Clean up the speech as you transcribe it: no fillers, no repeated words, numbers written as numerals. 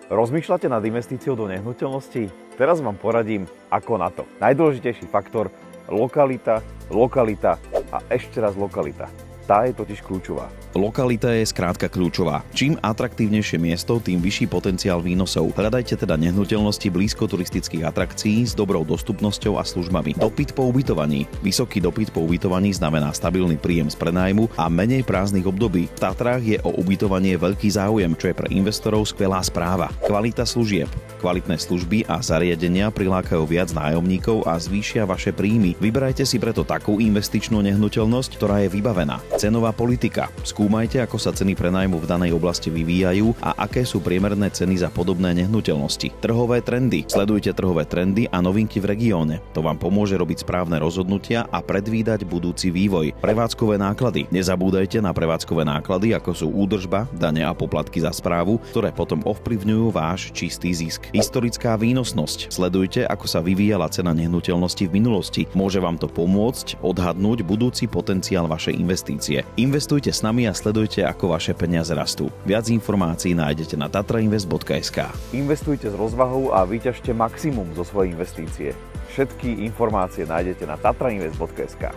Rozmýšľate nad investíciou do nehnuteľností? Teraz vám poradím, ako na to. Najdôležitejší faktor – lokalita, lokalita a ešte raz lokalita. Tá je totiž kľúčová. Lokalita je skrátka kľúčová. Čím atraktívnejšie miesto, tým vyšší potenciál výnosov. Hľadajte teda nehnuteľnosti blízko turistických atrakcií s dobrou dostupnosťou a službami. Dopyt po ubytovaní. Vysoký dopyt po ubytovaní znamená stabilný príjem z prenájmu a menej prázdnych období. V Tatrách je o ubytovanie veľký záujem, čo je pre investorov skvelá správa. Kvalita služieb. Kvalitné služby a zariadenia prilákajú viac nájomníkov a zvýšia vaše príjmy. Vyberajte si preto takú investičnú nehnuteľnosť, ktorá je vybavená. Cenová politika. Skúmajte, ako sa ceny prenajmu v danej oblasti vyvíjajú a aké sú priemerné ceny za podobné nehnuteľnosti. Trhové trendy. Sledujte trhové trendy a novinky v regióne. To vám pomôže robiť správne rozhodnutia a predvídať budúci vývoj. Prevádzkové náklady. Nezabúdajte na prevádzkové náklady, ako sú údržba, dane a poplatky za správu, ktoré potom ovplyvňujú váš čistý zisk. Historická výnosnosť. Sledujte, ako sa vyvíjala cena nehnuteľnosti v minulosti. Môže vám to pomôcť odhadnúť budúci potenciál vašej investície. Investujte s nami a sledujte, ako vaše peniaze rastú. Viac informácií nájdete na tatrainvest.sk. Investujte s rozvahou a vyťažte maximum zo svojej investície. Všetky informácie nájdete na tatrainvest.sk.